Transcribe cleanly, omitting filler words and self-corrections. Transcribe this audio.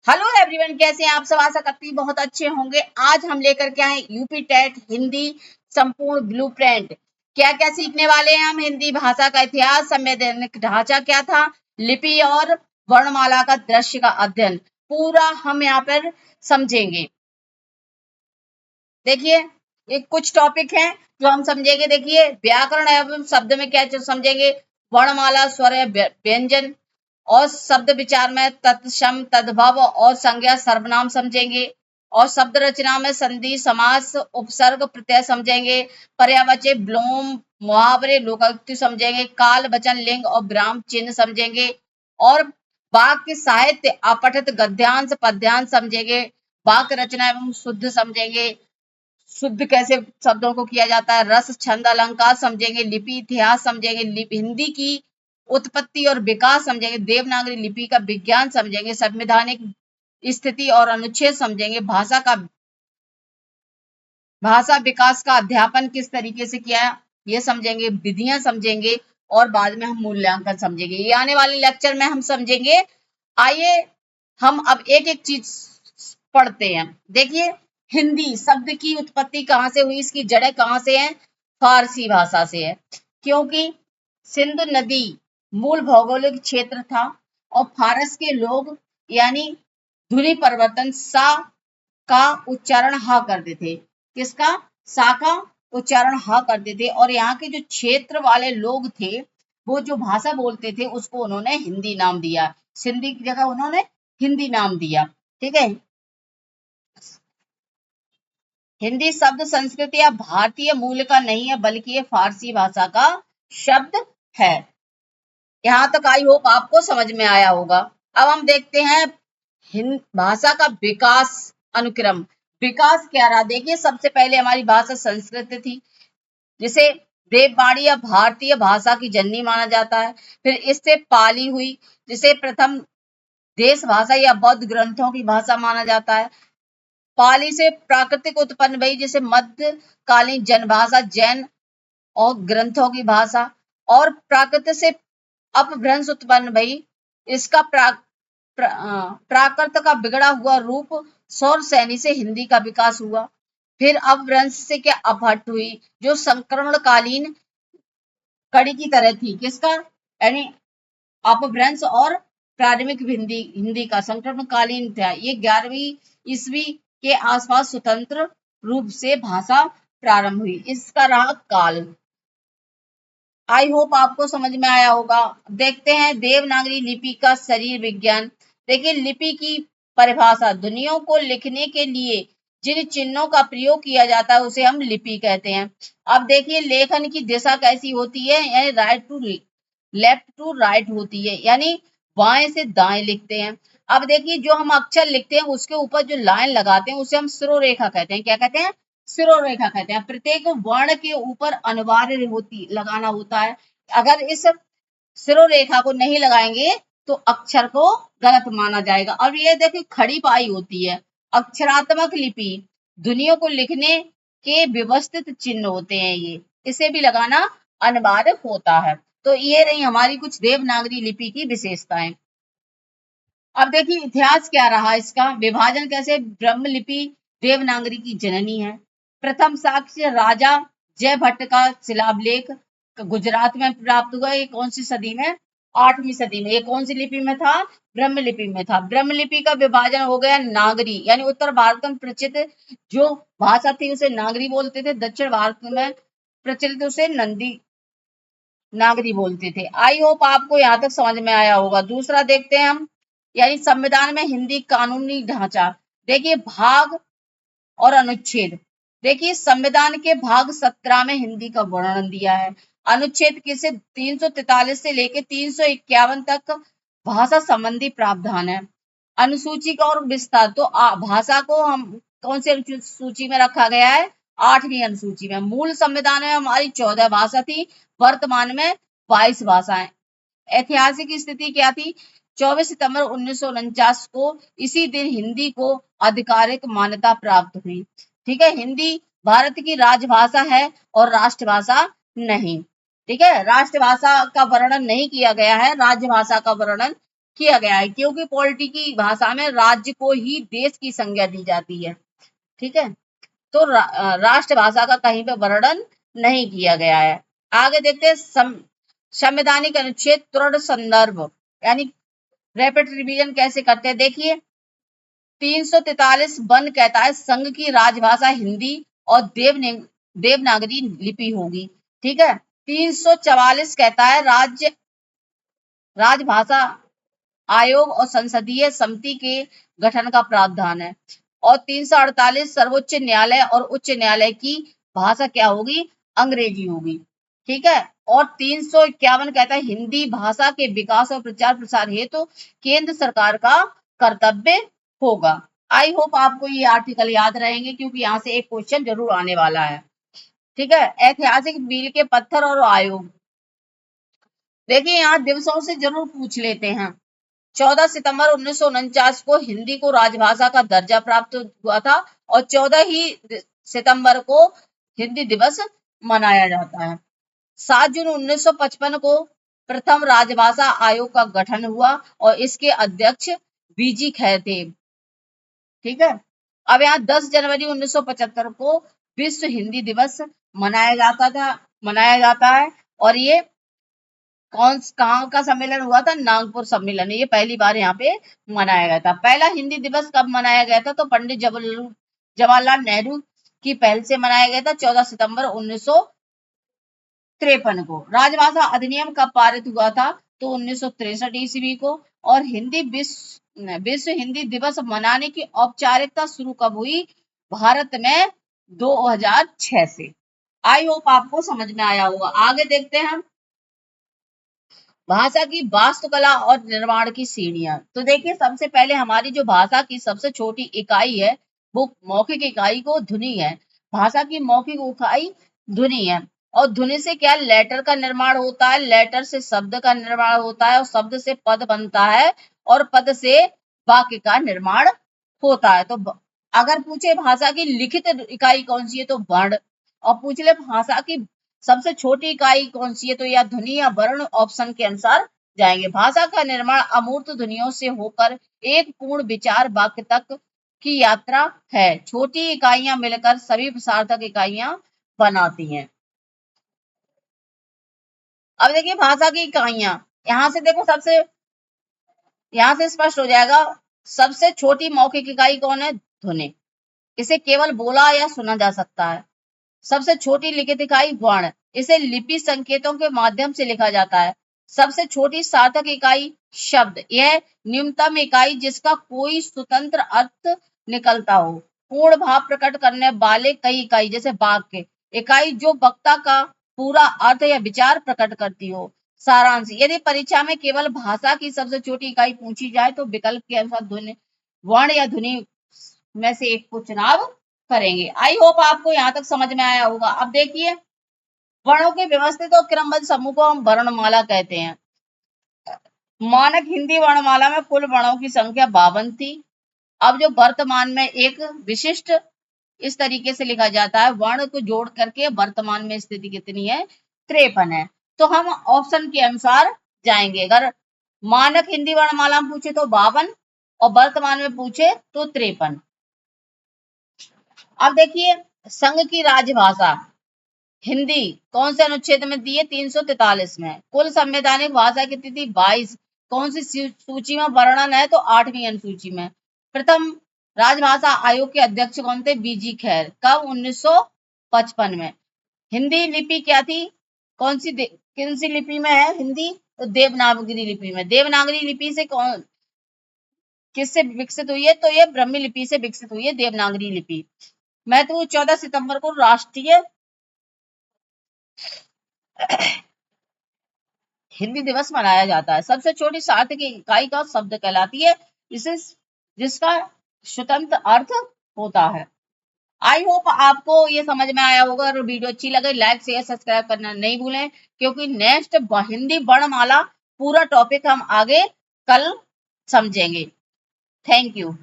Hello everyone, कैसे हैं आप सब। आशा करती हूँ बहुत अच्छे होंगे। आज हम लेकर के आए यूपी टेट हिंदी संपूर्ण ब्लूप्रिंट। क्या क्या सीखने वाले हैं हम। हिंदी भाषा का इतिहास, संवैधानिक ढांचा क्या था, लिपि और वर्णमाला का दृश्य का अध्ययन, पूरा हम यहाँ पर समझेंगे। देखिए, ये कुछ टॉपिक हैं जो हम समझेंगे। देखिए, व्याकरण एवं शब्द में क्या समझेंगे, वर्णमाला, स्वर, व्यंजन और शब्द विचार में तत्सम, तद्भव और संज्ञा, सर्वनाम समझेंगे। और शब्द रचना में संधि, समास, उपसर्ग, प्रत्यय समझेंगे। पर्यायवाची, विलोम, मुहावरे, लोकोक्ति समझेंगे। काल, वचन, लिंग और विराम चिन्ह समझेंगे। और वाक्य साहित्य, अपठित, गद्यांश, पद्यांश समझेंगे। वाक्य रचना एवं शुद्ध समझेंगे, शुद्ध कैसे शब्दों को किया जाता है। रस, छंद, अलंकार समझेंगे। लिपि इतिहास समझेंगे। हिंदी की उत्पत्ति और विकास समझेंगे। देवनागरी लिपि का विज्ञान समझेंगे। संवैधानिक स्थिति और अनुच्छेद समझेंगे। भाषा विकास का अध्यापन किस तरीके से किया ये समझेंगे। विधियां समझेंगे और बाद में हम मूल्यांकन समझेंगे। ये आने वाले लेक्चर में हम समझेंगे। आइए हम अब एक एक चीज पढ़ते हैं। देखिए, हिंदी शब्द की उत्पत्ति कहाँ से हुई, इसकी जड़ें कहाँ से हैं। फारसी भाषा से है, क्योंकि सिंधु नदी मूल भौगोलिक क्षेत्र था और फारस के लोग यानी ध्वनि परिवर्तन सा का उच्चारण हा करते थे। किसका? सा का उच्चारण हा करते थे। और यहाँ के जो क्षेत्र वाले लोग थे, वो जो भाषा बोलते थे उसको उन्होंने हिंदी नाम दिया। सिंधी की जगह उन्होंने हिंदी नाम दिया। ठीक है। हिंदी शब्द संस्कृत या भारतीय मूल का नहीं है, बल्कि ये फारसी भाषा का शब्द है। यहाँ तक आई होप आपको समझ में आया होगा। अब हम देखते हैं भाषा का विकास अनुक्रम। विकास क्या रहा, देखिए, सबसे पहले हमारी भाषा संस्कृत थी, जिसे देववाणी या भारतीय भाषा की जननी माना जाता है। फिर इससे पाली हुई, जिसे प्रथम देश भाषा या बौद्ध ग्रंथों की भाषा माना जाता है। पाली से प्राकृतिक उत्पन्न हुई, जिसे मध्यकालीन जनभाषा, जैन और ग्रंथों की भाषा। और प्राकृत से अपभ्रंश उत्पन्न भई, इसका प्राकृत का बिगड़ा हुआ रूप सौर सैनी से हिंदी का विकास हुआ। फिर अपभ्रंश से क्या अपहट हुई, जो संक्रमणकालीन कड़ी की तरह थी। किसका? यानी अपभ्रंश और प्रारंभिक हिंदी हिंदी का संक्रमणकालीन था। ये 11वीं ईस्वी के आसपास स्वतंत्र रूप से भाषा प्रारंभ हुई। इसका रहा काल। आई होप आपको समझ में आया होगा। देखते हैं देवनागरी लिपि का शरीर विज्ञान। देखिए, लिपि की परिभाषा, दुनिया को लिखने के लिए जिन चिन्हों का प्रयोग किया जाता है उसे हम लिपि कहते हैं। अब देखिए, लेखन की दिशा कैसी होती है, यानी right to left to right होती है, यानी बाएं से दाएं लिखते हैं। अब देखिए, जो हम अक्षर लिखते हैं उसके ऊपर जो लाइन लगाते हैं उसे हम सिरोरेखा कहते हैं। क्या कहते हैं? सिरोरेखा कहते हैं। प्रत्येक वर्ण के ऊपर अनिवार्य होती लगाना होता है। अगर इस सिरोरेखा को नहीं लगाएंगे तो अक्षर को गलत माना जाएगा। और ये देखिए, खड़ी पाई होती है। अक्षरात्मक लिपि, दुनिया को लिखने के व्यवस्थित चिन्ह होते हैं ये, इसे भी लगाना अनिवार्य होता है। तो ये रही हमारी कुछ देवनागरी लिपि की विशेषताएं। अब देखिए, इतिहास क्या रहा इसका। विभाजन कैसे। ब्रह्मलिपि देवनागरी की जननी है। प्रथम साक्ष्य राजा जयभट्ट का शिलालेख गुजरात में प्राप्त हुआ। ये कौन सी सदी में? 8वीं सदी में। ये कौन सी लिपि में था? ब्रह्मलिपि में था। ब्रह्मलिपि का विभाजन हो गया नागरी, यानी उत्तर भारत में प्रचलित जो भाषा थी उसे नागरी बोलते थे, दक्षिण भारत में प्रचलित उसे नंदी नागरी बोलते थे। आई होप आपको यहाँ तक समझ में आया होगा। दूसरा देखते हैं हम, यानी संविधान में हिंदी कानूनी ढांचा। देखिए, भाग और अनुच्छेद। देखिए, संविधान के भाग 17 में हिंदी का वर्णन दिया है। अनुच्छेद किसे 343 से लेकर 351 तक भाषा संबंधी प्रावधान है। अनुसूची का और विस्तार, तो भाषा को हम कौन सी अनुसूची में रखा गया है? 8वीं अनुसूची में। मूल संविधान में हमारी 14 भाषा थी, वर्तमान में 22 भाषाएं। ऐतिहासिक स्थिति क्या थी? 24 सितंबर 1949 को इसी दिन हिंदी को आधिकारिक मान्यता प्राप्त हुई। ठीक है। हिंदी भारत की राजभाषा है और राष्ट्रभाषा नहीं। ठीक है, राष्ट्रभाषा का वर्णन नहीं किया गया है, राजभाषा का वर्णन किया गया है, क्योंकि पॉलिटी की भाषा में राज्य को ही देश की संज्ञा दी जाती है। ठीक है, तो राष्ट्रभाषा का कहीं पे वर्णन नहीं किया गया है। आगे देखते हैं संवैधानिक अनुच्छेद त्वरण संदर्भ, यानी रैपिड रिवीजन कैसे करते हैं। देखिए 343 वन कहता है संघ की राजभाषा हिंदी और देवनागरी लिपि होगी। ठीक है, 344 कहता है राजभाषा आयोग और संसदीय समिति के गठन का प्रावधान है। और 348 सर्वोच्च न्यायालय और उच्च न्यायालय की भाषा क्या होगी, अंग्रेजी होगी। ठीक है, और 351 कहता है हिंदी भाषा के विकास और प्रचार प्रसार हेतु केंद्र सरकार का कर्तव्य होगा। आई होप आपको ये आर्टिकल याद रहेंगे, क्योंकि यहाँ से एक क्वेश्चन जरूर आने वाला है। ठीक है, ऐतिहासिक मील के पत्थर और आयोग, देखिए यहाँ दिवसों से जरूर पूछ लेते हैं। 14 सितंबर 1949 को हिंदी को राजभाषा का दर्जा प्राप्त हुआ था और 14 ही सितंबर को हिंदी दिवस मनाया जाता है। 7 जून 1955 को प्रथम राजभाषा आयोग का गठन हुआ और इसके अध्यक्ष बीजी खैर थे। ठीक है, अब यहाँ 10 जनवरी 1975 को विश्व हिंदी दिवस मनाया जाता है और ये कहाँ का सम्मेलन हुआ था, नागपुर सम्मेलन, ये पहली बार यहाँ पे मनाया गया था। पहला हिंदी दिवस कब मनाया गया था, तो पंडित जवाहरलाल नेहरू की पहल से मनाया गया था 14 सितंबर 1953 को। राजभाषा अधिनियम कब पारित हुआ था, तो 1963 ईस्वी को। और विश्व हिंदी दिवस मनाने की औपचारिकता शुरू कब हुई, भारत में 2006 से। आई होप आपको समझ में आया होगा। आगे देखते हैं भाषा की वास्तुकला और निर्माण की सीढ़ियां। तो देखिए सबसे पहले हमारी जो भाषा की सबसे छोटी इकाई है वो मौखिक इकाई को ध्वनि है। भाषा की मौखिक इकाई ध्वनि है और ध्वनि से क्या लेटर का निर्माण होता है, लेटर से शब्द का निर्माण होता है और शब्द से पद बनता है और पद से वाक्य का निर्माण होता है। तो अगर पूछे भाषा की लिखित इकाई कौन सी है तो वर्ण, और पूछ ले भाषा की सबसे छोटी इकाई कौन सी है तो या ध्वनि या वर्ण, ऑप्शन के अनुसार जाएंगे। भाषा का निर्माण अमूर्त ध्वनियों से होकर एक पूर्ण विचार वाक्य तक की यात्रा है। छोटी इकाइयां मिलकर सभी सार्थक इकाइयां बनाती हैं। अब देखिए भाषा की इकाइयां, यहां से देखो यहां से स्पष्ट हो जाएगा। सबसे छोटी मौखिक इकाई कौन है, ध्वनि, इसे केवल बोला या सुना जा सकता है। सबसे छोटी लिखित इकाई वर्ण, इसे लिपि संकेतों के माध्यम से लिखा जाता है। सबसे छोटी सार्थक इकाई शब्द, यह न्यूनतम इकाई जिसका कोई स्वतंत्र अर्थ निकलता हो। पूर्ण भाव प्रकट करने वाले कई इकाई जैसे वाक्य इकाई जो वक्ता का पूरा अर्थ या विचार प्रकट करती हो। सारांश, यदि परीक्षा में केवल भाषा की सबसे छोटी इकाई पूछी जाए तो विकल्प के अनुसार ध्वनि, वर्ण या ध्वनि में से एक को चुनाव करेंगे। आई होप आपको यहाँ तक समझ में आया होगा। अब देखिए वर्णों के व्यवस्थित और क्रमबद्ध समूह को हम वर्णमाला कहते हैं। मानक हिंदी वर्णमाला में कुल वर्णों की संख्या 52 थी। अब जो वर्तमान में एक विशिष्ट इस तरीके से लिखा जाता है, वर्ण को जोड़ करके वर्तमान में स्थिति कितनी है, 53 है। तो हम ऑप्शन के अनुसार जाएंगे। अगर मानक हिंदी वर्णमाला में पूछे तो 52 और वर्तमान में पूछे तो 53। अब देखिए संघ की राजभाषा हिंदी कौन से अनुच्छेद में दी है, 343 में। कुल संवैधानिक भाषा कितनी थी, 22। कौन सी सूची में वर्णन है, तो 8वीं अनुसूची में। प्रथम राजभाषा आयोग के अध्यक्ष कौन थे, बीजी खैर, कब, 1955 में। हिंदी लिपि क्या थी, कौन सी लिपि में है हिंदी, तो देवनागरी लिपि में। देवनागरी लिपि से किससे विकसित हुई है, तो ये ब्रह्मी लिपि से विकसित हुई है देवनागरी लिपि। महत्व, 14 सितंबर को राष्ट्रीय हिंदी दिवस मनाया जाता है। सबसे छोटी सार्थक इकाई का शब्द कहलाती है, जिसका स्वतंत्र अर्थ होता है। आई होप आपको ये समझ में आया होगा। अगर वीडियो अच्छी लगे लाइक शेयर सब्सक्राइब करना नहीं भूलें, क्योंकि नेक्स्ट हिंदी वर्णमाला पूरा टॉपिक हम आगे कल समझेंगे। Thank you.